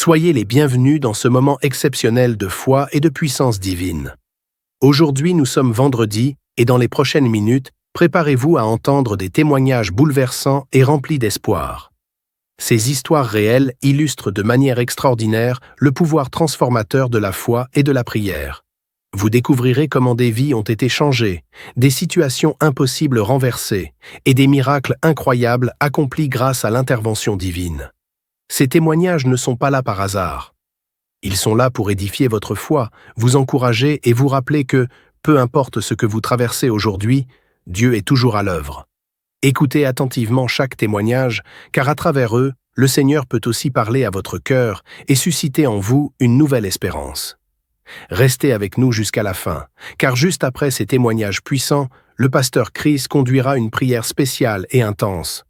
Soyez les bienvenus dans ce moment exceptionnel de foi et de puissance divine. Aujourd'hui, nous sommes vendredi et dans les prochaines minutes, préparez-vous à entendre des témoignages bouleversants et remplis d'espoir. Ces histoires réelles illustrent de manière extraordinaire le pouvoir transformateur de la foi et de la prière. Vous découvrirez comment des vies ont été changées, des situations impossibles renversées et des miracles incroyables accomplis grâce à l'intervention divine. Ces témoignages ne sont pas là par hasard. Ils sont là pour édifier votre foi, vous encourager et vous rappeler que, peu importe ce que vous traversez aujourd'hui, Dieu est toujours à l'œuvre. Écoutez attentivement chaque témoignage, car à travers eux, le Seigneur peut aussi parler à votre cœur et susciter en vous une nouvelle espérance. Restez avec nous jusqu'à la fin, car juste après ces témoignages puissants, le pasteur Chris conduira une prière spéciale et intense.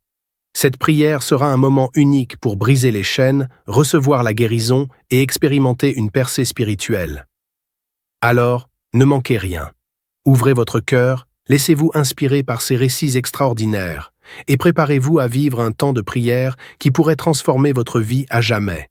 Cette prière sera un moment unique pour briser les chaînes, recevoir la guérison et expérimenter une percée spirituelle. Alors, ne manquez rien. Ouvrez votre cœur, laissez-vous inspirer par ces récits extraordinaires et préparez-vous à vivre un temps de prière qui pourrait transformer votre vie à jamais.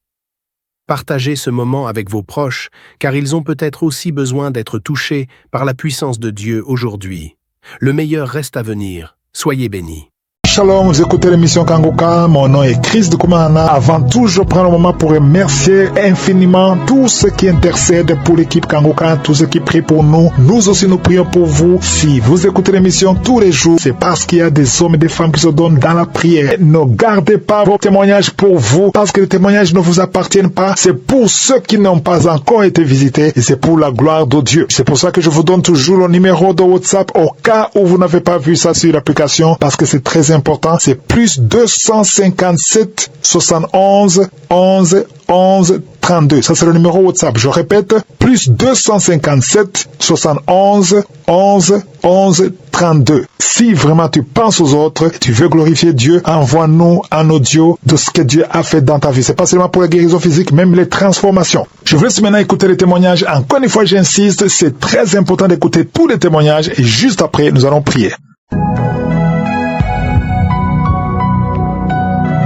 Partagez ce moment avec vos proches, car ils ont peut-être aussi besoin d'être touchés par la puissance de Dieu aujourd'hui. Le meilleur reste à venir. Soyez bénis. Shalom, vous écoutez l'émission Kanguka, mon nom est Chris de Koumana. Avant tout, je prends le moment pour remercier infiniment tous ceux qui intercèdent pour l'équipe Kanguka, tous ceux qui prient pour nous. Nous aussi, nous prions pour vous. Si vous écoutez l'émission tous les jours, c'est parce qu'il y a des hommes et des femmes qui se donnent dans la prière. Ne gardez pas vos témoignages pour vous, parce que les témoignages ne vous appartiennent pas. C'est pour ceux qui n'ont pas encore été visités et c'est pour la gloire de Dieu. C'est pour ça que je vous donne toujours le numéro de WhatsApp au cas où vous n'avez pas vu ça sur l'application, parce que c'est très important. C'est plus 257 71 11 11 32. Ça, c'est le numéro WhatsApp. Je répète, plus 257 71 11 11 32. Si vraiment tu penses aux autres, tu veux glorifier Dieu, envoie-nous un audio de ce que Dieu a fait dans ta vie. C'est pas seulement pour la guérison physique, même les transformations. Je vous laisse maintenant écouter les témoignages. Encore une fois, j'insiste, c'est très important d'écouter tous les témoignages et juste après, nous allons prier.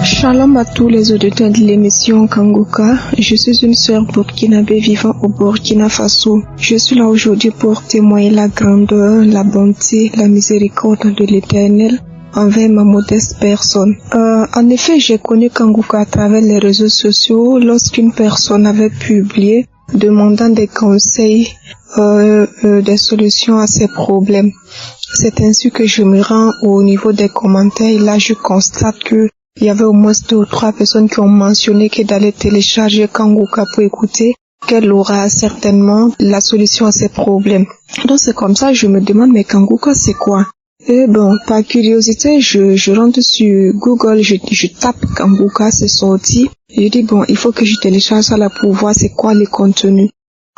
Shalom à tous les auditeurs de l'émission Kanguka. Je suis une sœur burkinabé vivant au Burkina Faso. Je suis là aujourd'hui pour témoigner la grandeur, la bonté, la miséricorde de l'Éternel envers ma modeste personne. En effet, j'ai connu Kanguka à travers les réseaux sociaux lorsqu'une personne avait publié demandant des conseils, des solutions à ses problèmes. C'est ainsi que je me rends au niveau des commentaires et là je constate que il y avait au moins 2 ou 3 personnes qui ont mentionné que d'aller télécharger Kanguka pour écouter, qu'elle aura certainement la solution à ses problèmes. Donc c'est comme ça, je me demande, mais Kanguka c'est quoi? Et bon, par curiosité, je rentre sur Google, je tape Kanguka, c'est sorti. Je dis bon, il faut que je télécharge ça là pour voir c'est quoi les contenus.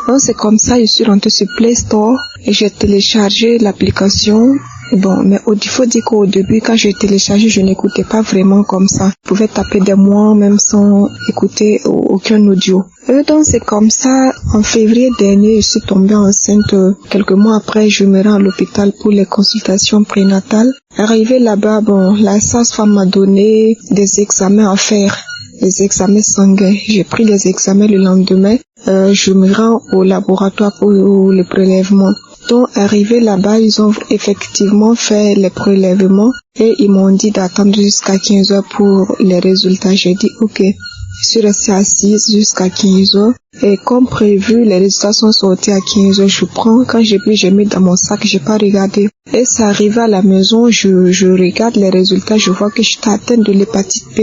Donc c'est comme ça, je suis rentrée sur Play Store et j'ai téléchargé l'application. Bon, mais il faut dire qu'au début, quand j'ai téléchargé, je n'écoutais pas vraiment comme ça. Je pouvais taper des mois même sans écouter aucun audio. Et donc c'est comme ça, en février dernier, je suis tombée enceinte. Quelques mois après, je me rends à l'hôpital pour les consultations prénatales. Arrivé là-bas, bon, la sage-femme m'a donné des examens à faire, les examens sanguins. J'ai pris les examens le lendemain. Je me rends au laboratoire pour le prélèvement. Donc, arrivé là-bas, ils ont effectivement fait les prélèvements et ils m'ont dit d'attendre jusqu'à 15 heures pour les résultats. J'ai dit ok. Je suis restée assise jusqu'à 15 heures et comme prévu, les résultats sont sortis à 15 heures. Je prends, quand j'ai pris, j'ai mis dans mon sac, j'ai pas regardé. Et c'est arrivé à la maison, je regarde les résultats, je vois que j'étais atteinte de l'hépatite B.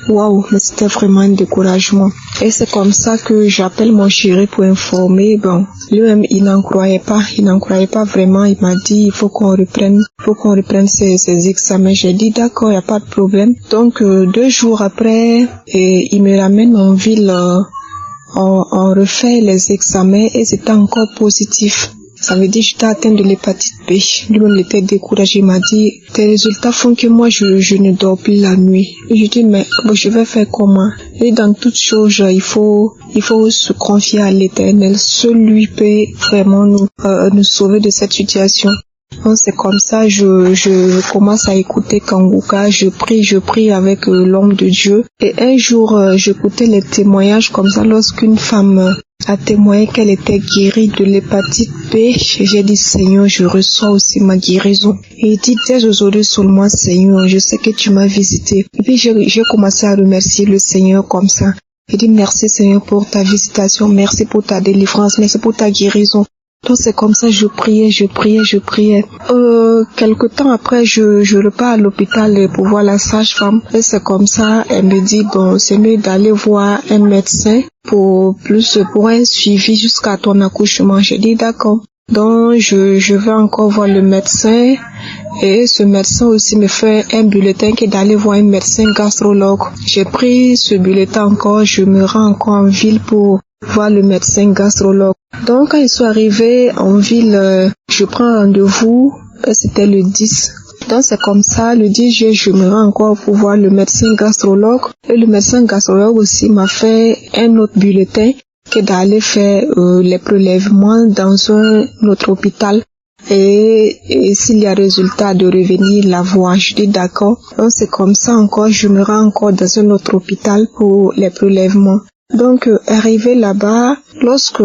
Waouh, mais c'était vraiment un découragement. Et c'est comme ça que j'appelle mon chéri pour informer. Bon, lui-même, il n'en croyait pas vraiment. Il m'a dit, il faut qu'on reprenne ces examens. J'ai dit, d'accord, il n'y a pas de problème. Donc, 2 jours après, il me ramène en ville, on refait les examens et c'était encore positif. Ça veut dire que j'étais atteinte de l'hépatite B. Lui-même, il était découragé. Il m'a dit, tes résultats font que moi, je ne dors plus la nuit. Et je dis, mais bon, je vais faire comment? Et dans toute chose, il faut se confier à l'Éternel. Seul lui peut vraiment nous sauver de cette situation. Donc c'est comme ça, je commence à écouter Kanguka, je prie avec l'homme de Dieu. Et un jour, j'écoutais les témoignages comme ça lorsqu'une femme a témoigné qu'elle était guérie de l'hépatite B. J'ai dit, Seigneur, je reçois aussi ma guérison. Et il dit, dès aujourd'hui seulement, Seigneur, je sais que tu m'as visité. Et puis j'ai commencé à remercier le Seigneur comme ça. Il dit, merci Seigneur pour ta visitation, merci pour ta délivrance, merci pour ta guérison. Donc c'est comme ça, je priais. Quelque temps après, je repars à l'hôpital pour voir la sage-femme. Et c'est comme ça, elle me dit, bon, c'est mieux d'aller voir un médecin pour un suivi jusqu'à ton accouchement. J'ai dit, d'accord. Donc, je vais encore voir le médecin. Et ce médecin aussi me fait un bulletin qui est d'aller voir un médecin gastrologue. J'ai pris ce bulletin encore, je me rends encore en ville pour voir le médecin gastrologue. Donc, quand ils sont arrivés en ville, je prends un rendez-vous, c'était le 10. Donc, c'est comme ça, le 10 juillet, je me rends encore pour voir le médecin gastrologue. Et le médecin gastrologue aussi m'a fait un autre bulletin qui est d'aller faire les prélèvements dans un autre hôpital. Et s'il y a résultat de revenir la voir, je dis d'accord. Donc, c'est comme ça encore, je me rends encore dans un autre hôpital pour les prélèvements. Donc, arrivé là-bas, lorsque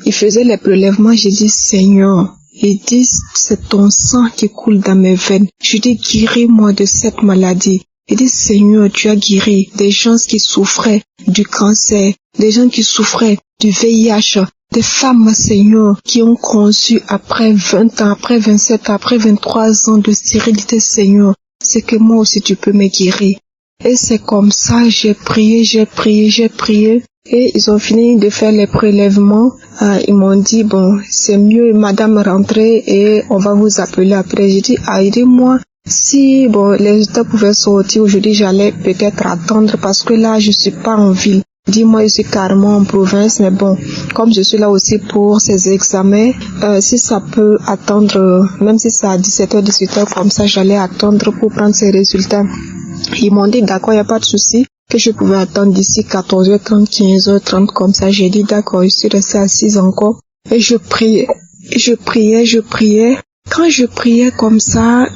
il faisait les prélèvements, j'ai dit, Seigneur, il dit, c'est ton sang qui coule dans mes veines. Je dis, guéris-moi de cette maladie. Il dit, Seigneur, tu as guéri des gens qui souffraient du cancer, des gens qui souffraient du VIH, des femmes, Seigneur, qui ont conçu après 20 ans, après 27 ans, après 23 ans de stérilité, Seigneur. C'est que moi aussi tu peux me guérir. Et c'est comme ça, j'ai prié. Et ils ont fini de faire les prélèvements. Ils m'ont dit, bon, c'est mieux, madame, rentrez et on va vous appeler après. J'ai dit, aidez-moi. Si, bon, les résultats pouvaient sortir aujourd'hui, j'allais peut-être attendre parce que là, je suis pas en ville. Dis-moi, je suis carrément en province, mais bon, comme je suis là aussi pour ces examens, si ça peut attendre, même si c'est à 17h, 18h, comme ça, j'allais attendre pour prendre ces résultats. Ils m'ont dit, d'accord, il n'y a pas de souci, que je pouvais attendre d'ici 14h30, 15h30, comme ça. J'ai dit, d'accord, je suis restée assise encore. Et je priais. Quand je priais comme ça,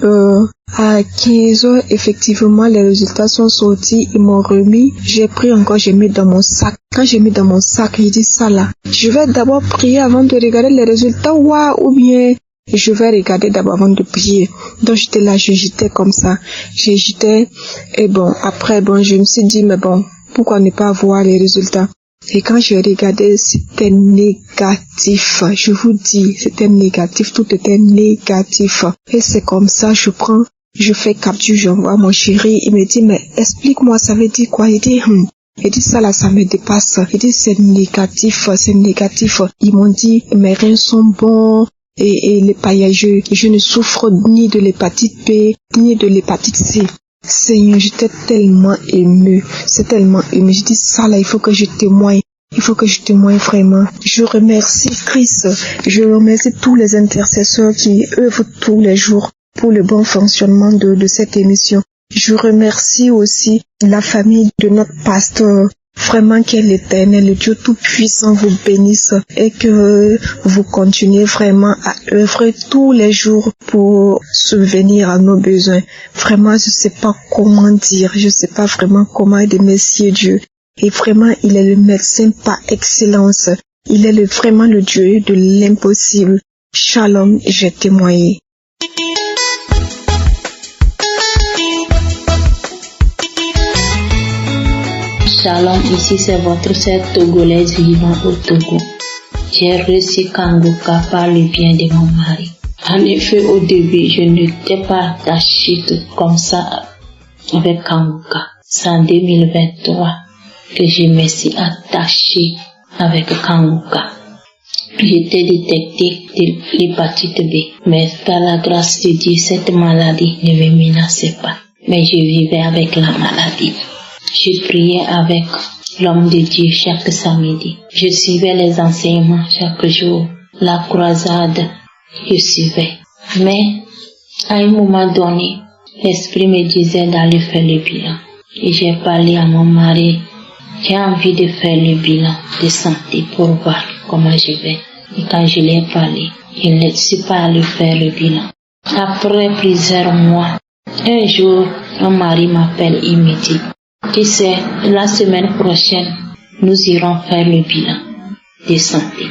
à 15h, effectivement, les résultats sont sortis, ils m'ont remis. J'ai pris encore, j'ai mis dans mon sac. Quand j'ai mis dans mon sac, j'ai dit ça là. Je vais d'abord prier avant de regarder les résultats, ou bien je vais regarder d'abord avant de prier. Donc j'étais là, j'hésitais comme ça. J'hésitais. Et bon, après, bon, je me suis dit, mais bon, pourquoi ne pas voir les résultats? Et quand j'ai regardé, c'était négatif. Je vous dis, c'était négatif. Tout était négatif. Et c'est comme ça, je fais capture, j'envoie à mon chéri. Il me dit, mais explique-moi, ça veut dire quoi? Il dit, ça là, ça me dépasse. Il dit, c'est négatif. Ils m'ont dit, mes reins sont bons. Et les paillageux, je ne souffre ni de l'hépatite B, ni de l'hépatite C. Seigneur, j'étais tellement émue. C'est tellement ému. Je dis ça là, il faut que je témoigne. Il faut que je témoigne vraiment. Je remercie Christ. Je remercie tous les intercesseurs qui œuvrent tous les jours pour le bon fonctionnement de cette émission. Je remercie aussi la famille de notre pasteur. Vraiment que l'Éternel, le Dieu Tout-Puissant vous bénisse et que vous continuez vraiment à œuvrer tous les jours pour subvenir à nos besoins. Vraiment, je sais pas comment dire, je sais pas vraiment comment remercier Dieu. Et vraiment, il est le médecin par excellence. Il est vraiment le Dieu de l'impossible. Shalom, j'ai témoigné. Shalom, ici c'est votre sœur togolaise vivant au Togo. J'ai reçu Kanguka par le bien de mon mari. En effet, au début, je n'étais pas attachée comme ça avec Kanguka. C'est en 2023 que je me suis attachée avec Kanguka. J'étais détectée de l'hépatite B, mais par la grâce de Dieu, cette maladie ne me menaçait pas. Mais je vivais avec la maladie. Je priais avec l'homme de Dieu chaque samedi. Je suivais les enseignements chaque jour. La croisade, je suivais. Mais, à un moment donné, l'esprit me disait d'aller faire le bilan. Et j'ai parlé à mon mari. J'ai envie de faire le bilan de santé pour voir comment je vais. Et quand je l'ai parlé, je ne suis pas allé faire le bilan. Après plusieurs mois, un jour, mon mari m'appelle et me dit, tu sais, la semaine prochaine, nous irons faire le bilan de santé.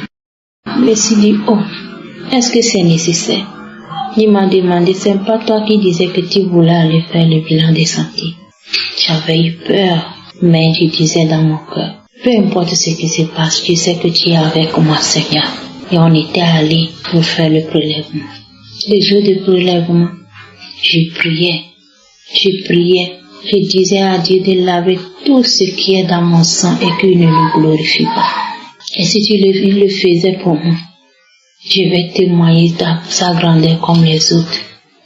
Je me suis dit, oh, est-ce que c'est nécessaire? Il m'a demandé, c'est pas toi qui disais que tu voulais aller faire le bilan de santé. J'avais eu peur, mais je disais dans mon cœur, peu importe ce qui se passe, je sais que tu es avec moi, Seigneur. Et on était allés pour faire le prélèvement. Le jour du prélèvement, je priais. Je disais à Dieu de laver tout ce qui est dans mon sang et qu'il ne le glorifie pas. Et si tu le faisais pour moi, je vais témoigner de sa grandeur comme les autres.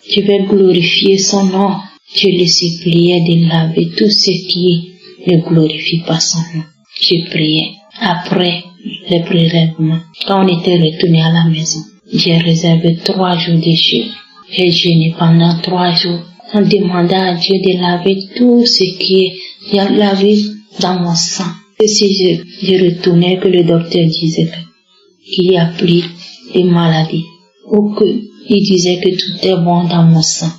Je vais glorifier son nom. Je le suppliais de laver tout ce qui ne glorifie pas son nom. Je priais. Après le prélèvement, quand on était retourné à la maison, j'ai réservé 3 jours de jeûne. J'ai jeûné pendant 3 jours en demandant à Dieu de laver tout ce qui est lavé dans mon sang. Et si je retournais, que le docteur disait qu'il y a plus de maladies, ou qu'il disait que tout est bon dans mon sang,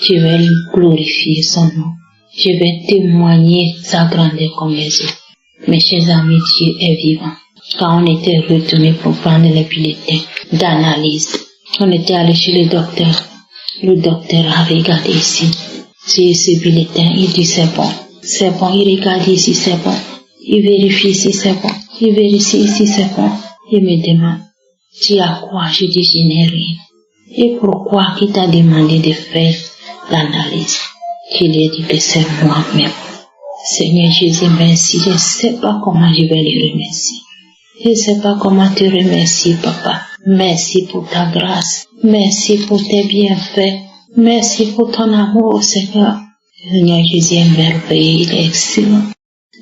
je vais lui glorifier son nom. Je vais témoigner sa grandeur comme les autres. Mes chers amis, Dieu est vivant. Quand on était retourné pour prendre les bulletins d'analyse, on était allé chez le docteur. Le docteur a regardé ici. C'est ce bulletin, il dit c'est bon. C'est bon, il regarde ici, c'est bon. Il vérifie ici, c'est bon. Il vérifie ici, c'est bon. Il me demande, tu as quoi? Je dis, je n'ai rien. Et pourquoi qui t'a demandé de faire l'analyse? Je lui ai dit que c'est moi-même. Seigneur Jésus, merci. Je ne sais pas comment je vais le remercier. Je ne sais pas comment te remercier, Papa. Merci pour ta grâce. Merci pour tes bienfaits. Merci pour ton amour, Seigneur. Seigneur Jésus est merveilleux, il est excellent.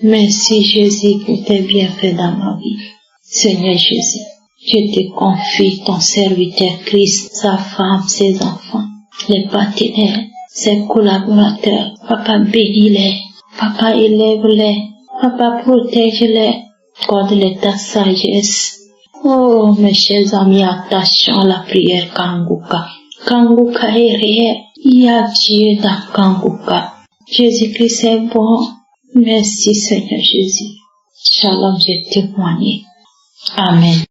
Merci Jésus pour tes bienfaits dans ma vie. Seigneur Jésus, je te confie ton serviteur Christ, sa femme, ses enfants, les partenaires, ses collaborateurs. Papa, bénis-les. Papa, élève-les. Papa, protège-les. Accorde-les ta sagesse. Oh, mes chers amis, attachons la prière Kanguka. Kanguka est réel. Il y a Dieu dans Kanguka. Jésus-Christ est bon. Merci Seigneur Jésus. Shalom, j'ai témoigné. Amen.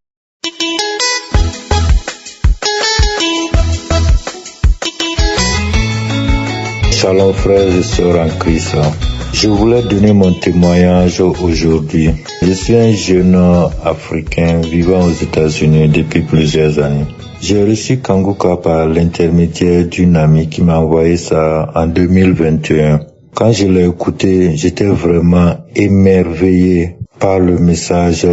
Shalom frères et sœurs en Christ. Je voulais donner mon témoignage aujourd'hui. Je suis un jeune Africain vivant aux États-Unis depuis plusieurs années. J'ai reçu Kanguka par l'intermédiaire d'une amie qui m'a envoyé ça en 2021. Quand je l'ai écouté, j'étais vraiment émerveillé par le message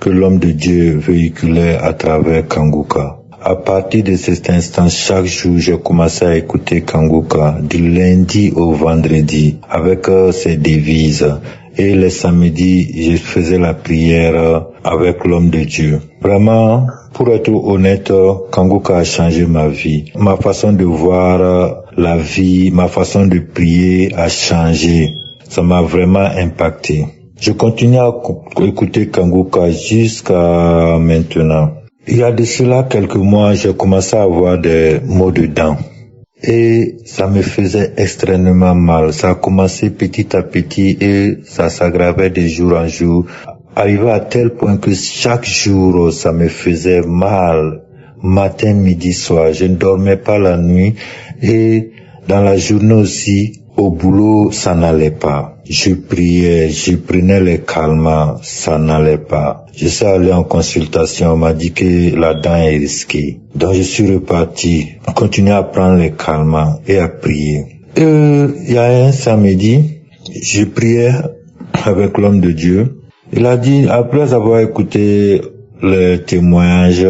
que l'homme de Dieu véhiculait à travers Kanguka. À partir de cet instant, chaque jour, j'ai commencé à écouter Kanguka du lundi au vendredi avec ses devises. Et les samedis, je faisais la prière avec l'homme de Dieu. Vraiment, pour être honnête, Kanguka a changé ma vie. Ma façon de voir la vie, ma façon de prier a changé. Ça m'a vraiment impacté. Je continue à écouter Kanguka jusqu'à maintenant. Il y a de cela quelques mois, j'ai commencé à avoir des maux de dents. Et ça me faisait extrêmement mal. Ça a commencé petit à petit et ça s'aggravait de jour en jour. Arrivé à tel point que chaque jour, ça me faisait mal. Matin, midi, soir. Je ne dormais pas la nuit. Et dans la journée aussi, au boulot, ça n'allait pas. Je priais, je prenais les calmants, ça n'allait pas. Je suis allé en consultation, on m'a dit que la dent est risquée. Donc je suis reparti, on continue à prendre les calmants et à prier. Il y a un samedi, je priais avec l'homme de Dieu. Il a dit, après avoir écouté le témoignage,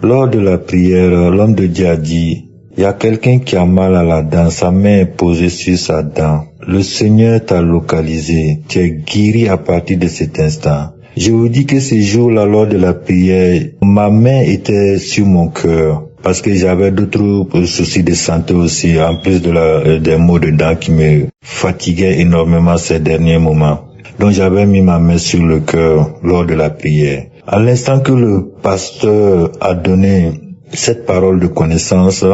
lors de la prière, l'homme de Dieu a dit, il y a quelqu'un qui a mal à la dent, sa main est posée sur sa dent. Le Seigneur t'a localisé, tu es guéri à partir de cet instant. Je vous dis que ce jour-là, lors de la prière, ma main était sur mon cœur parce que j'avais d'autres soucis de santé aussi, en plus de des maux de dents qui me fatiguaient énormément ces derniers moments. Donc j'avais mis ma main sur le cœur lors de la prière. À l'instant que le pasteur a donné cette parole de connaissance,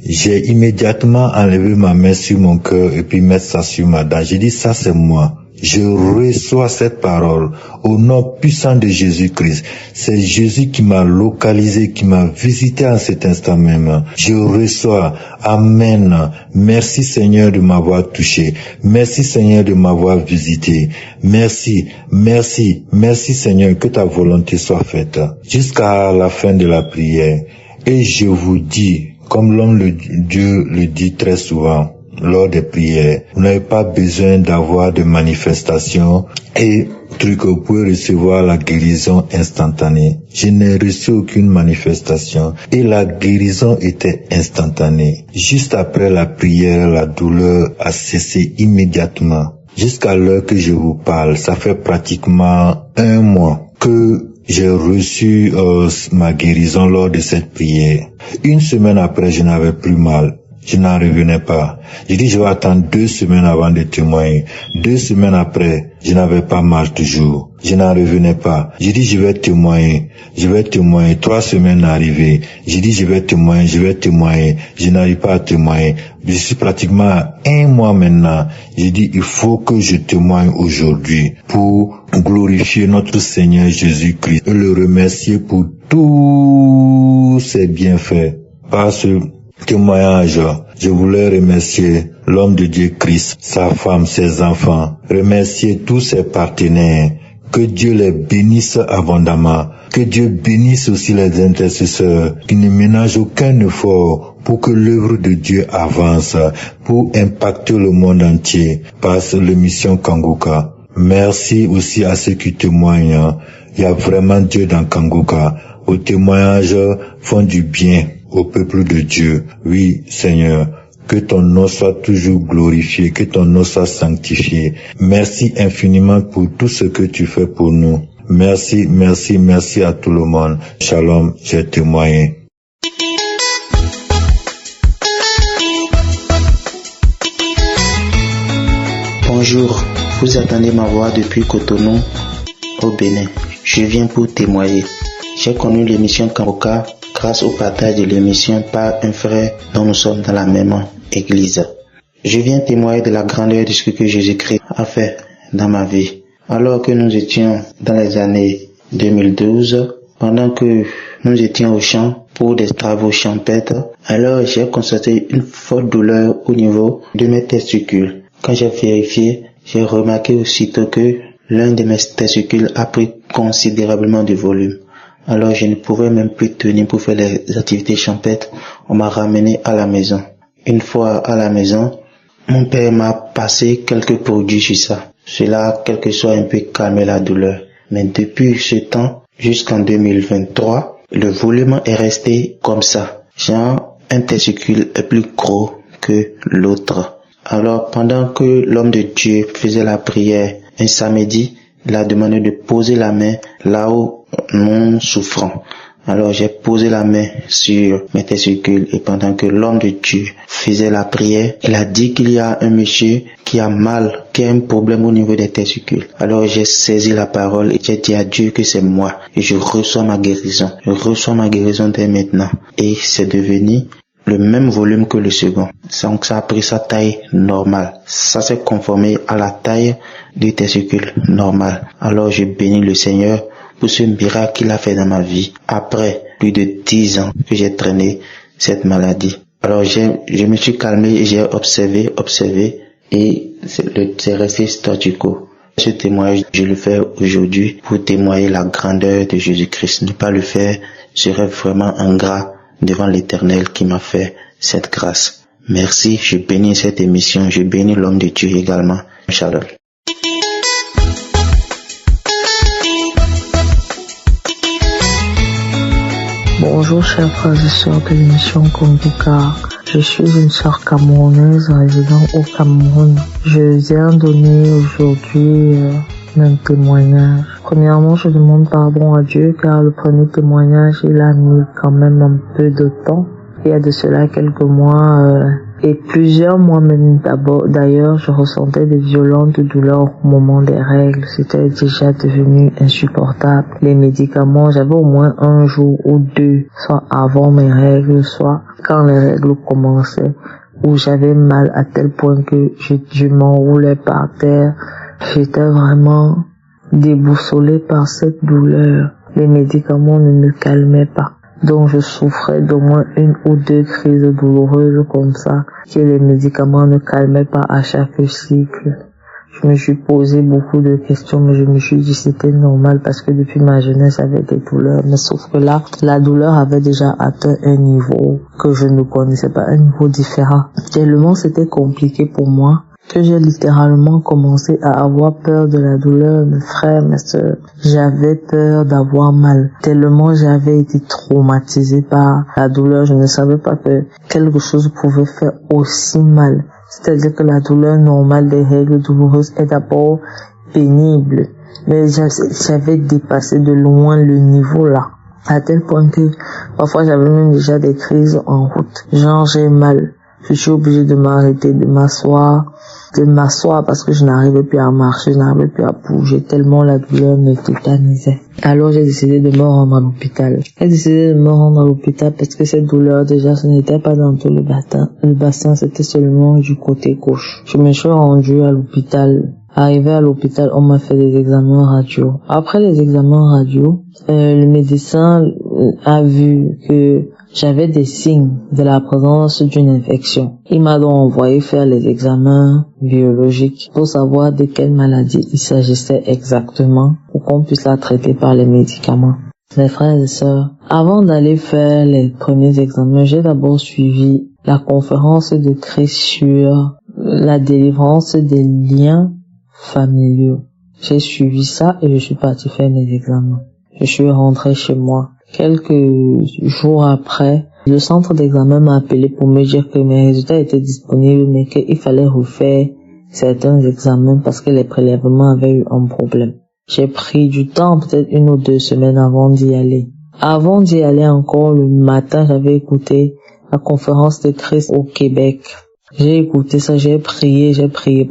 j'ai immédiatement enlevé ma main sur mon cœur et puis mettre ça sur ma dent. J'ai dit, ça c'est moi. Je reçois cette parole au nom puissant de Jésus-Christ. C'est Jésus qui m'a localisé, qui m'a visité en cet instant même. Je reçois. Amen. Merci Seigneur de m'avoir touché. Merci Seigneur de m'avoir visité. Merci, merci, merci Seigneur, que ta volonté soit faite. Jusqu'à la fin de la prière. Et je vous dis, comme l'homme de Dieu le dit très souvent, lors des prières, vous n'avez pas besoin d'avoir de manifestations et vous pouvez recevoir la guérison instantanée. Je n'ai reçu aucune manifestation et la guérison était instantanée. Juste après la prière, la douleur a cessé immédiatement. Jusqu'à l'heure que je vous parle, ça fait pratiquement 1 mois que j'ai reçu ma guérison lors de cette prière. 1 semaine après, je n'avais plus mal. Je n'en revenais pas. J'ai dit, je vais attendre 2 semaines avant de témoigner. 2 semaines après, je n'avais pas mal toujours. Je n'en revenais pas. J'ai dit, je vais témoigner. 3 semaines arrivées. J'ai dit, je vais témoigner. Je n'arrive pas à témoigner. Je suis pratiquement à 1 mois maintenant. J'ai dit, il faut que je témoigne aujourd'hui pour glorifier notre Seigneur Jésus-Christ et le remercier pour tous ses bienfaits. Par ce témoignage, je voulais remercier l'homme de Dieu Christ, sa femme, ses enfants, remercier tous ses partenaires, que Dieu les bénisse abondamment, que Dieu bénisse aussi les intercesseurs, qui ne ménagent aucun effort pour que l'œuvre de Dieu avance, pour impacter le monde entier par l'émission Kangoka. Merci aussi à ceux qui témoignent. Il y a vraiment Dieu dans Kangoka. Vos témoignages font du bien au peuple de Dieu. Oui, Seigneur, que ton nom soit toujours glorifié, que ton nom soit sanctifié. Merci infiniment pour tout ce que tu fais pour nous. Merci, merci, merci à tout le monde. Shalom, j'ai témoigné. Bonjour, vous attendez ma voix depuis Cotonou, au Bénin. Je viens pour témoigner. J'ai connu l'émission Kangoka grâce au partage de l'émission par un frère dont nous sommes dans la même église. Je viens témoigner de la grandeur de ce que Jésus-Christ a fait dans ma vie. Alors que nous étions dans les années 2012, pendant que nous étions au champ pour des travaux champêtres, alors j'ai constaté une forte douleur au niveau de mes testicules. Quand j'ai vérifié, j'ai remarqué aussitôt que l'un de mes testicules a pris considérablement de volume. Alors je ne pouvais même plus tenir pour faire les activités champêtres. On m'a ramené à la maison. Une fois à la maison, mon père m'a passé quelques produits sur ça. Cela a quelque soit un peu calmé la douleur. Mais depuis ce temps, jusqu'en 2023, le volume est resté comme ça. Genre, un testicule est plus gros que l'autre. Alors pendant que l'homme de Dieu faisait la prière un samedi, il a demandé de poser la main là où non souffrant. Alors j'ai posé la main sur mes testicules et pendant que l'homme de Dieu faisait la prière, il a dit qu'il y a un monsieur qui a mal, qui a un problème au niveau des testicules. Alors j'ai saisi la parole et j'ai dit à Dieu que c'est moi et je reçois ma guérison. Je reçois ma guérison dès maintenant et c'est devenu le même volume que le second. Donc ça a pris sa taille normale. Ça s'est conformé à la taille du testicule normal. Alors je bénis le Seigneur pour ce miracle qu'il a fait dans ma vie. Après plus de 10 ans que j'ai traîné cette maladie. Alors je me suis calmé et j'ai observé et c'est resté statu quo. Ce témoignage, je le fais aujourd'hui pour témoigner la grandeur de Jésus-Christ. Ne pas le faire serait vraiment ingrat devant l'Éternel qui m'a fait cette grâce. Merci, je bénis cette émission, je bénis l'homme de Dieu également. Shalom. Bonjour chers frères et sœurs de l'émission Kangoka. Je suis une sœur camerounaise résidant au Cameroun. Je viens donner aujourd'hui un témoignage. Premièrement, je demande pardon à Dieu car le premier témoignage, il a mis quand même un peu de temps. Il y a de cela quelques mois, Et plusieurs mois même d'ailleurs, je ressentais des violentes douleurs au moment des règles. C'était déjà devenu insupportable. Les médicaments, j'avais au moins un jour ou deux, soit avant mes règles, soit quand les règles commençaient, où j'avais mal à tel point que je m'enroulais par terre. J'étais vraiment déboussolée par cette douleur. Les médicaments ne me calmaient pas. Donc je souffrais d'au moins 1 ou 2 crises douloureuses comme ça, que les médicaments ne calmaient pas à chaque cycle. Je me suis posé beaucoup de questions, mais je me suis dit c'était normal parce que depuis ma jeunesse j'avais des douleurs. Mais sauf que là, la douleur avait déjà atteint un niveau que je ne connaissais pas, un niveau différent. Tellement c'était compliqué pour moi que j'ai littéralement commencé à avoir peur de la douleur, mes frères, mes sœurs. J'avais peur d'avoir mal. Tellement j'avais été traumatisée par la douleur, je ne savais pas que quelque chose pouvait faire aussi mal. C'est-à-dire que la douleur normale des règles douloureuses est d'abord pénible. Mais j'avais dépassé de loin le niveau là. À tel point que parfois j'avais même déjà des crises en route. Genre j'ai mal. Je suis obligée de m'arrêter, de m'asseoir parce que je n'arrivais plus à marcher, je n'arrivais plus à bouger tellement la douleur me tétanisait. Alors j'ai décidé de me rendre à l'hôpital. J'ai décidé de me rendre à l'hôpital parce que cette douleur déjà ce n'était pas dans tout le bassin, c'était seulement du côté gauche. Je me suis rendue à l'hôpital. Arrivé à l'hôpital, on m'a fait des examens radio. Après les examens radio, le médecin a vu que j'avais des signes de la présence d'une infection. Il m'a donc envoyé faire les examens biologiques pour savoir de quelle maladie il s'agissait exactement pour qu'on puisse la traiter par les médicaments. Mes frères et sœurs, avant d'aller faire les premiers examens, j'ai d'abord suivi la conférence de Christ sur la délivrance des liens familiaux. J'ai suivi ça et je suis partie faire mes examens. Je suis rentrée chez moi. Quelques jours après, le centre d'examen m'a appelé pour me dire que mes résultats étaient disponibles, mais qu'il fallait refaire certains examens parce que les prélèvements avaient eu un problème. J'ai pris du temps, peut-être 1 ou 2 semaines avant d'y aller. Avant d'y aller encore, le matin, j'avais écouté la conférence de Christ au Québec. J'ai écouté ça, j'ai prié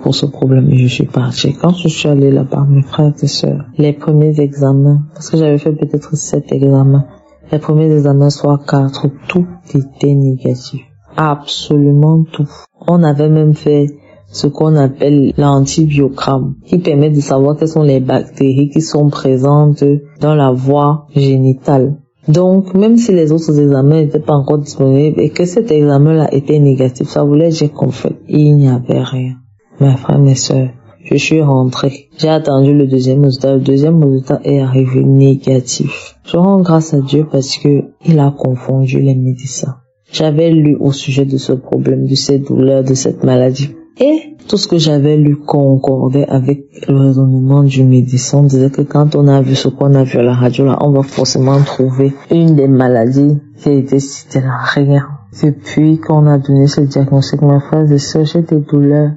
pour ce problème et je suis partie. Quand je suis allée là-bas, mes frères et sœurs, les premiers examens, parce que j'avais fait peut-être 7 examens, les premiers examens soit 4, tout était négatif. Absolument tout. On avait même fait ce qu'on appelle l'antibiogramme, qui permet de savoir quelles sont les bactéries qui sont présentes dans la voie génitale. Donc, même si les autres examens n'étaient pas encore disponibles et que cet examen-là était négatif, ça voulait dire qu'en fait, il n'y avait rien. Mes frères, mes sœurs, je suis rentrée. J'ai attendu le deuxième résultat. Le deuxième résultat est arrivé négatif. Je rends grâce à Dieu parce que il a confondu les médecins. J'avais lu au sujet de ce problème, de cette douleur, de cette maladie. Et tout ce que j'avais lu concordait avec le raisonnement du médecin. On disait que quand on a vu ce qu'on a vu à la radio, là, on va forcément trouver une des maladies qui a été citée là. Rien. Depuis qu'on a donné ce diagnostic, mes frères et sœurs, j'ai des douleurs.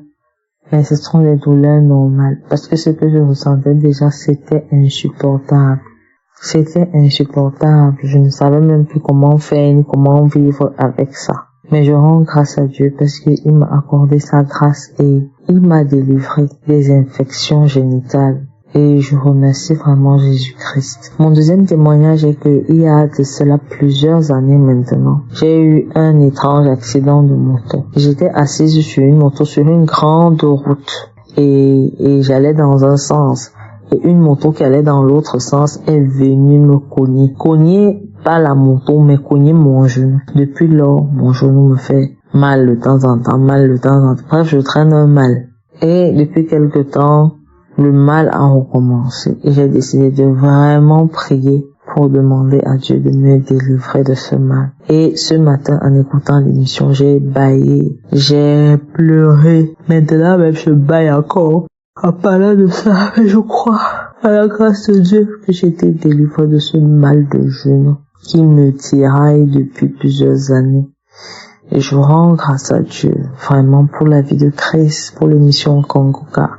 Mais ce sont des douleurs normales. Parce que ce que je ressentais déjà, c'était insupportable. C'était insupportable. Je ne savais même plus comment faire ni comment vivre avec ça. Mais je rends grâce à Dieu parce qu'il m'a accordé sa grâce et il m'a délivré des infections génitales. Et je remercie vraiment Jésus-Christ. Mon deuxième témoignage est que il y a de cela plusieurs années maintenant, j'ai eu un étrange accident de moto. J'étais assise sur une moto sur une grande route et j'allais dans un sens. Et une moto qui allait dans l'autre sens est venue me cogner. Cogner pas la moto, mais cogner mon genou. Depuis lors, mon genou me fait mal de temps en temps, Bref, je traîne un mal. Et depuis quelque temps, le mal a recommencé. Et j'ai décidé de vraiment prier pour demander à Dieu de me délivrer de ce mal. Et ce matin, en écoutant l'émission, j'ai bâillé, j'ai pleuré. Maintenant même, je baille encore. En parlant de ça, je crois à la grâce de Dieu que j'ai été délivré de ce mal de genou qui me tiraille depuis plusieurs années. Et je rends grâce à Dieu vraiment pour la vie de Christ, pour l'émission Kanguka,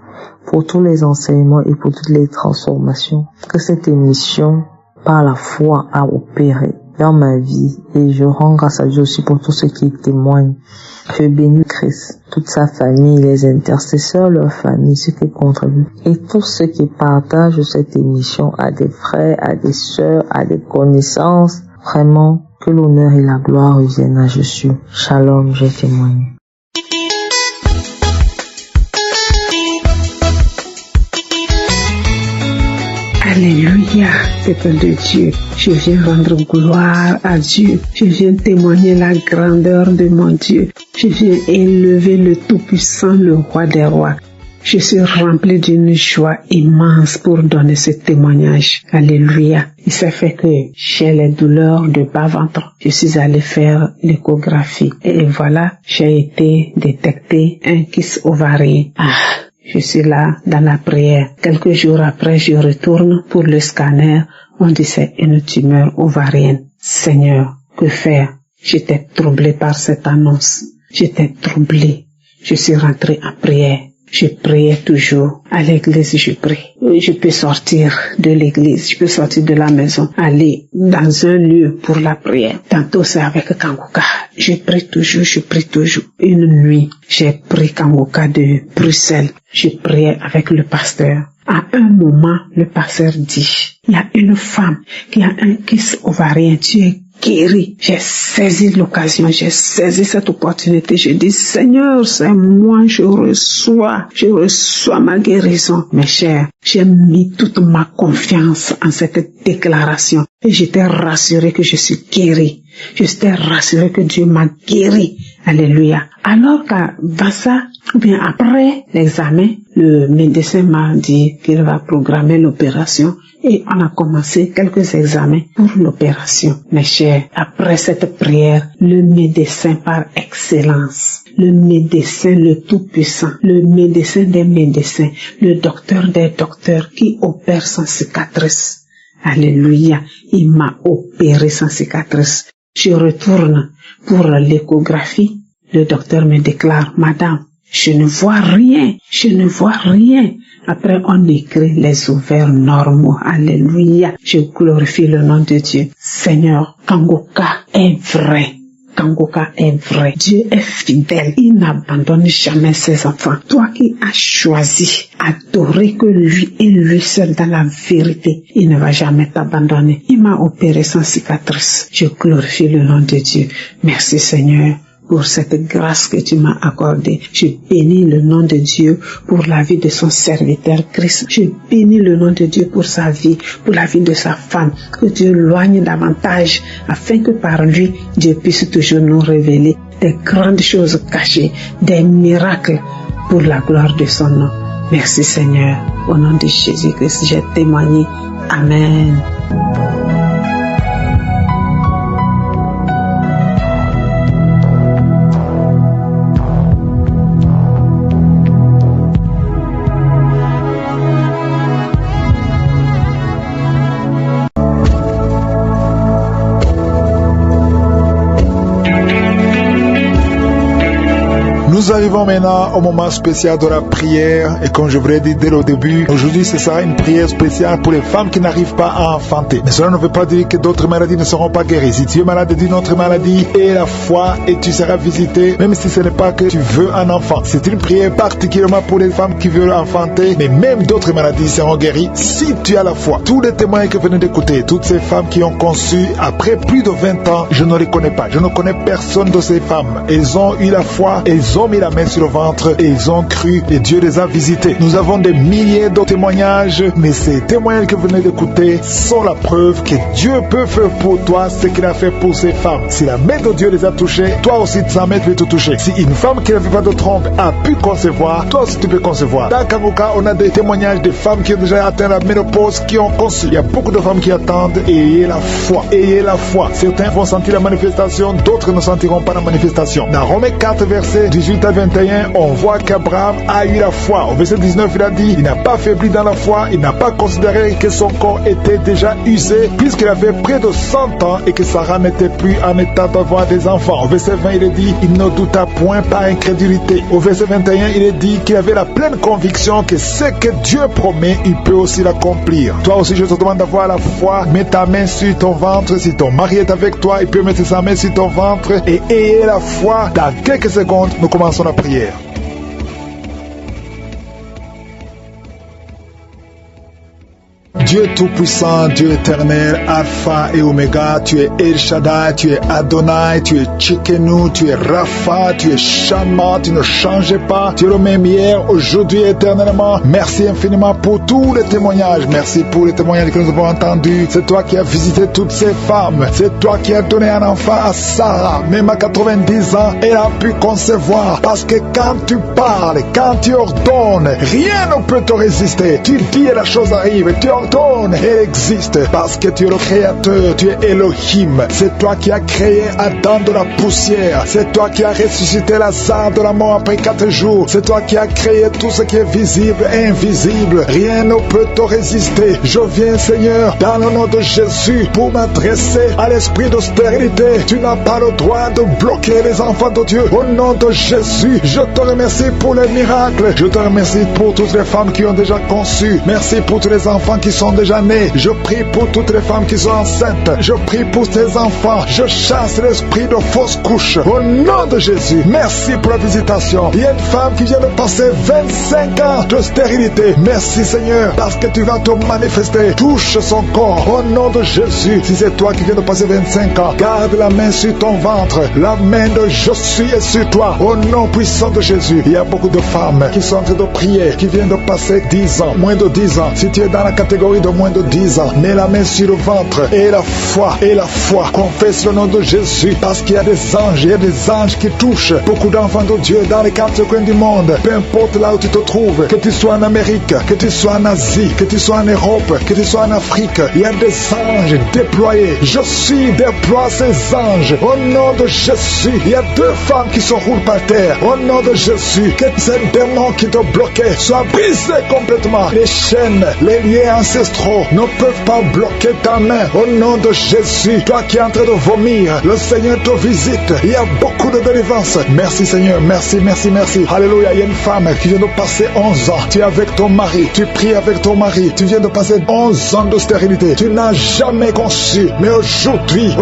pour tous les enseignements et pour toutes les transformations que cette émission, par la foi, a opéré dans ma vie et je rends grâce à Dieu aussi pour tous ceux qui témoignent. Je bénis Christ, toute sa famille, les intercesseurs, leur famille, ceux qui contribuent et tous ceux qui partagent cette émission à des frères, à des sœurs, à des connaissances. Vraiment, que l'honneur et la gloire reviennent à Jésus. Shalom, j'ai témoigné. Alléluia, peuple de Dieu. Je viens rendre gloire à Dieu. Je viens témoigner la grandeur de mon Dieu. Je viens élever le Tout-Puissant, le Roi des Rois. Je suis rempli d'une joie immense pour donner ce témoignage. Alléluia. Il s'est fait que j'ai les douleurs de bas-ventre. Je suis allé faire l'échographie. Et voilà, j'ai été détecté un kyste ovarien. Je suis là dans la prière. Quelques jours après, je retourne pour le scanner. On dit c'est une tumeur ovarienne. Seigneur, que faire? J'étais troublé par cette annonce. J'étais troublé. Je suis rentré en prière. Je priais toujours. À l'église, je prie. Je peux sortir de l'église, je peux sortir de la maison, aller dans un lieu pour la prière. Tantôt, c'est avec Kangoka. Je prie toujours. Une nuit, j'ai pris Kangoka de Bruxelles. Je priais avec le pasteur. À un moment, le pasteur dit, il y a une femme qui a un kyste ovarien. Tu es guéri. J'ai saisi l'occasion, j'ai saisi cette opportunité. Je dis, Seigneur, c'est moi, je reçois ma guérison. Mes chers, j'ai mis toute ma confiance en cette déclaration. Et j'étais rassuré que je suis guéri. J'étais rassuré que Dieu m'a guéri. Alléluia. Alors qu'à Vassa, ou bien après l'examen, le médecin m'a dit qu'il va programmer l'opération et on a commencé quelques examens pour l'opération. Mes chers, après cette prière, le médecin par excellence, le médecin le Tout-Puissant, le médecin des médecins, le docteur des docteurs qui opère sans cicatrice. Alléluia, il m'a opéré sans cicatrice. Je retourne pour l'échographie. Le docteur me déclare, Madame, je ne vois rien. Après, on écrit les ovaires normaux. Alléluia. Je glorifie le nom de Dieu. Seigneur, Kangoka est vrai. Dieu est fidèle. Il n'abandonne jamais ses enfants. Toi qui as choisi, adorer que lui et lui seul dans la vérité, il ne va jamais t'abandonner. Il m'a opéré sans cicatrice. Je glorifie le nom de Dieu. Merci Seigneur pour cette grâce que tu m'as accordée. Je bénis le nom de Dieu pour la vie de son serviteur Christ. Je bénis le nom de Dieu pour sa vie, pour la vie de sa femme. Que Dieu loigne davantage afin que par lui, Dieu puisse toujours nous révéler des grandes choses cachées, des miracles pour la gloire de son nom. Merci Seigneur. Au nom de Jésus-Christ, j'ai témoigné. Amen. Nous arrivons maintenant au moment spécial de la prière et comme je vous l'ai dit dès le début, aujourd'hui ce sera une prière spéciale pour les femmes qui n'arrivent pas à enfanter. Mais cela ne veut pas dire que d'autres maladies ne seront pas guéries. Si tu es malade d'une autre maladie, aie la foi et tu seras visité, même si ce n'est pas que tu veux un enfant. C'est une prière particulièrement pour les femmes qui veulent enfanter, mais même d'autres maladies seront guéries si tu as la foi. Tous les témoins que vous venez d'écouter, toutes ces femmes qui ont conçu après plus de 20 ans, je ne les connais pas. Je ne connais personne de ces femmes. Elles ont eu la foi, elles ont mis la main sur le ventre et ils ont cru et Dieu les a visités. Nous avons des milliers de témoignages, mais ces témoignages que vous venez d'écouter sont la preuve que Dieu peut faire pour toi ce qu'il a fait pour ces femmes. Si la main de Dieu les a touchées, toi aussi sa main peut te toucher. Si une femme qui n'avait pas de trompe a pu concevoir, toi aussi tu peux concevoir. Dans Kangoka, on a des témoignages de femmes qui ont déjà atteint la ménopause, qui ont conçu. Il y a beaucoup de femmes qui attendent et ayez la foi. Ayez la foi. Certains vont sentir la manifestation, d'autres ne sentiront pas la manifestation. Dans Romains 4, verset 18 verset 21, on voit qu'Abraham a eu la foi. Au verset 19, il a dit, il n'a pas faibli dans la foi, il n'a pas considéré que son corps était déjà usé, puisqu'il avait près de 100 ans et que Sarah n'était plus en état d'avoir des enfants. Au verset 20, il est dit, il ne douta point par incrédulité. Au verset 21, il est dit qu'il avait la pleine conviction que ce que Dieu promet, il peut aussi l'accomplir. Toi aussi, je te demande d'avoir la foi. Mets ta main sur ton ventre. Si ton mari est avec toi, il peut mettre sa main sur ton ventre et ayez la foi. Dans quelques secondes, nous commençons la prière. Dieu Tout-Puissant, Dieu éternel, Alpha et Oméga, tu es El Shaddai, tu es Adonai, tu es Tsidkenu, tu es Rapha, tu es Shammah, tu ne changes pas, tu es le même hier, aujourd'hui et éternellement. Merci infiniment pour tous les témoignages, merci pour les témoignages que nous avons entendus. C'est toi qui as visité toutes ces femmes, c'est toi qui as donné un enfant à Sarah, même à 90 ans, elle a pu concevoir, parce que quand tu parles, quand tu ordonnes, rien ne peut te résister. Tu dis et la chose arrive, tu ordonnes, elle existe parce que tu es le créateur, tu es Elohim. C'est toi qui as créé Adam de la poussière, c'est toi qui as ressuscité Lazare de la mort après 4 jours, c'est toi qui as créé tout ce qui est visible et invisible. Rien ne peut te résister. Je viens, Seigneur, dans le nom de Jésus, pour m'adresser à l'esprit de stérilité. Tu n'as pas le droit de bloquer les enfants de Dieu. Au nom de Jésus, je te remercie pour les miracles. Je te remercie pour toutes les femmes qui ont déjà conçu. Merci pour tous les enfants qui sont déjà nés. Je prie pour toutes les femmes qui sont enceintes. Je prie pour ces enfants. Je chasse l'esprit de fausse couche. Au nom de Jésus, merci pour la visitation. Il y a une femme qui vient de passer 25 ans de stérilité. Merci Seigneur, parce que tu vas te manifester. Touche son corps. Au nom de Jésus, si c'est toi qui viens de passer 25 ans, garde la main sur ton ventre. La main de je suis est sur toi. Au nom puissant de Jésus, il y a beaucoup de femmes qui sont en train de prier, qui viennent de passer 10 ans, moins de 10 ans. Si tu es dans la catégorie de moins de 10 ans, mets la main sur le ventre et la foi, confesse le nom de Jésus, parce qu'il y a des anges, il y a des anges qui touchent beaucoup d'enfants de Dieu dans les 4 coins du monde. Peu importe là où tu te trouves, que tu sois en Amérique, que tu sois en Asie, que tu sois en Europe, que tu sois en Afrique, il y a des anges déployés. Je suis déploie ces anges au nom de Jésus. Il y a 2 femmes qui se roulent par terre au nom de Jésus. Que ces démons qui te bloquaient soient brisés complètement. Les chaînes, les liens ancestraux ne peuvent pas bloquer ta main au nom de Jésus. Toi qui es en train de vomir, le Seigneur te visite. Il y a beaucoup de délivrance. Merci Seigneur, merci. Alléluia. Il y a une femme qui vient de passer 11 ans. Tu es avec ton mari, tu pries avec ton mari. Tu viens de passer 11 ans de stérilité. Tu n'as jamais conçu. Mais aujourd'hui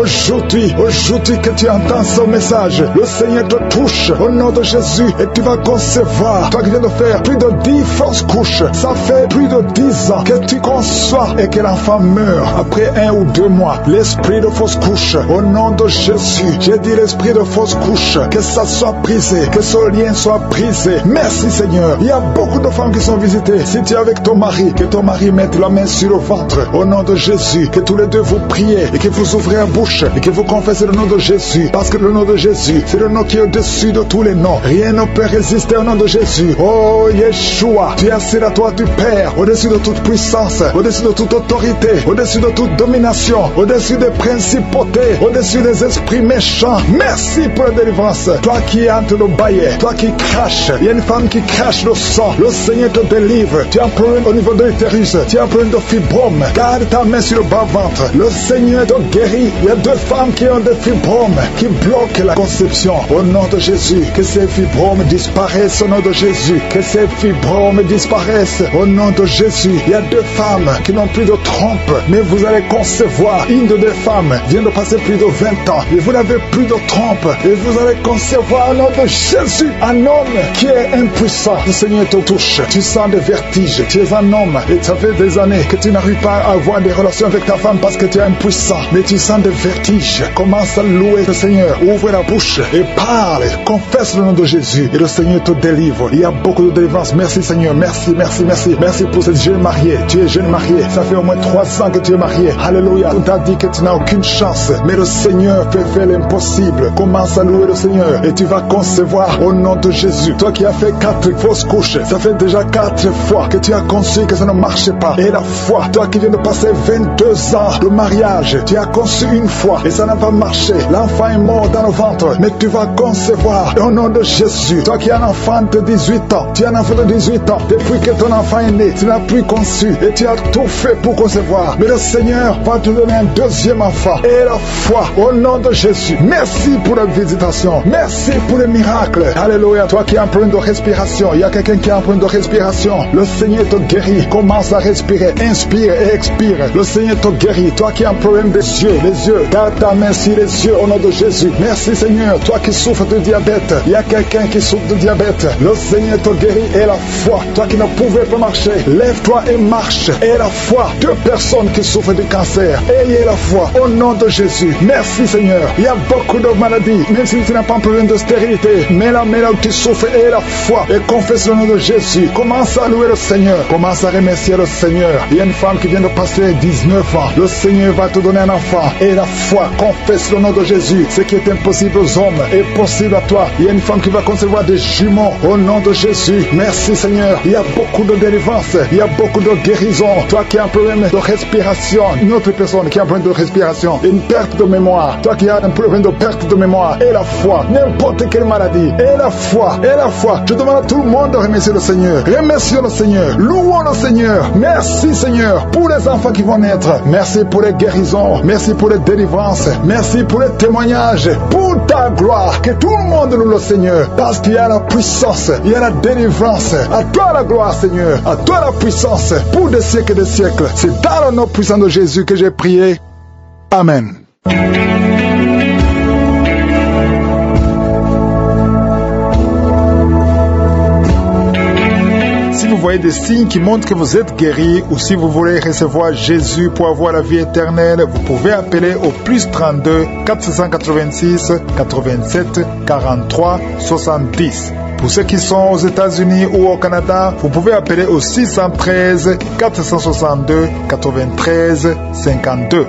que tu entends ce message, le Seigneur te touche au nom de Jésus et tu vas concevoir. Toi qui viens de faire plus de 10 fausses couches, ça fait plus de 10 ans que tu conçois et que l'enfant meurt après 1 ou 2 mois. L'esprit de fausse couche, au nom de Jésus, j'ai dit l'esprit de fausse couche, que ça soit brisé, que ce lien soit brisé. Merci Seigneur. Il y a beaucoup de femmes qui sont visitées. Si tu es avec ton mari, que ton mari mette la main sur le ventre au nom de Jésus, que tous les deux vous priez et que vous ouvrez la bouche et que vous confessez le nom de Jésus, parce que le nom de Jésus, c'est le nom qui est au-dessus de tous les noms. Rien ne peut résister au nom de Jésus. Oh Yeshua, tu es assis à toi du Père, au-dessus de toute puissance, au-dessus de toute autorité, au-dessus de toute domination, au-dessus des principautés, au-dessus des esprits méchants. Merci pour la délivrance. Toi qui es en train de bailler, toi qui craches, il y a une femme qui crache le sang. Le Seigneur te délivre. Tu as un problème au niveau de l'utérus, tu as un problème de fibrome. Garde ta main sur le bas-ventre. Le Seigneur te guérit. Il y a 2 femmes qui ont des fibromes qui bloquent la conception. Au nom de Jésus, que ces fibromes disparaissent au nom de Jésus. Que ces fibromes disparaissent au nom de Jésus. Il y a 2 femmes qui n'ont plus de trompe, mais vous allez concevoir. Une de 2 femmes vient de passer plus de 20 ans et vous n'avez plus de trompe et vous allez concevoir au nom de Jésus un homme qui est impuissant. Le Seigneur te touche. Tu sens des vertiges. Tu es un homme et ça fait des années que tu n'arrives pas à avoir des relations avec ta femme parce que tu es impuissant, mais tu sens des vertiges. Commence à louer le Seigneur. Ouvre la bouche et parle. Confesse le nom de Jésus et le Seigneur te délivre. Il y a beaucoup de délivrance. Merci Seigneur. Merci pour cette jeune mariée. Tu es jeune marié. Ça fait au moins 3 ans que tu es marié. Alléluia. On t'a dit que tu n'as aucune chance. Mais le Seigneur peut faire l'impossible. Commence à louer le Seigneur et tu vas concevoir au nom de Jésus. Toi qui as fait 4 fausses couches, ça fait déjà 4 fois que tu as conçu que ça ne marchait pas. Et la foi, toi qui viens de passer 22 ans de mariage, tu as conçu une fois et ça n'a pas marché. L'enfant est mort dans le ventre, mais tu vas concevoir au nom de Jésus. Toi qui as un enfant de 18 ans, tu as un enfant de 18 ans, depuis que ton enfant est né, tu n'as plus conçu et tu as tout fait pour concevoir. Mais le Seigneur va te donner un deuxième enfant. Et la foi au nom de Jésus. Merci pour la visitation. Merci pour le miracle. Alléluia. Toi qui as un problème de respiration, il y a quelqu'un qui a un problème de respiration. Le Seigneur te guérit. Commence à respirer. Inspire et expire. Le Seigneur te guérit. Toi qui as un problème des yeux, les yeux, garde ta main sur les yeux au nom de Jésus. Merci Seigneur. Toi qui souffres de diabète, il y a quelqu'un qui souffre de diabète. Le Seigneur te guérit. Et la foi, toi qui ne pouvais pas marcher, lève-toi et marche. Et la foi, 2 personnes qui souffrent de cancer, ayez la foi au nom de Jésus. Merci Seigneur. Il y a beaucoup de maladies, même si tu n'as pas un problème de stérilité, mais là où tu souffres, aie la foi et confesse le nom de Jésus. Commence à louer le Seigneur. Commence à remercier le Seigneur. Il y a une femme qui vient de passer 19 ans. Le Seigneur va te donner un enfant. Et la foi, confesse le nom de Jésus. Ce qui est impossible aux hommes est possible à toi. Il y a une femme qui va concevoir des jumeaux au nom de Jésus. Merci Seigneur. Il y a beaucoup de délivrance. Il y a beaucoup de guérison. Toi qui as un problème de respiration, une autre personne qui a un problème de respiration, une perte de mémoire, toi qui as un problème de perte de mémoire, et la foi, n'importe quelle maladie, et la foi, et la foi. Je demande à tout le monde de remercier le Seigneur. Remercions le Seigneur. Louons le Seigneur. Merci Seigneur pour les enfants qui vont naître. Merci pour les guérisons. Merci pour les délivrances. Merci pour les témoignages. Pour ta gloire. Que tout le monde loue le Seigneur. Parce qu'il y a la puissance. Il y a la délivrance. À toi la gloire Seigneur. À toi la puissance. Pour des siècles et des siècles. C'est dans le nom puissant de Jésus que j'ai prié. Amen. Si vous voyez des signes qui montrent que vous êtes guéri ou si vous voulez recevoir Jésus pour avoir la vie éternelle, vous pouvez appeler au +32 486 87 43 70. Pour ceux qui sont aux États-Unis ou au Canada, vous pouvez appeler au 613 462 93 52.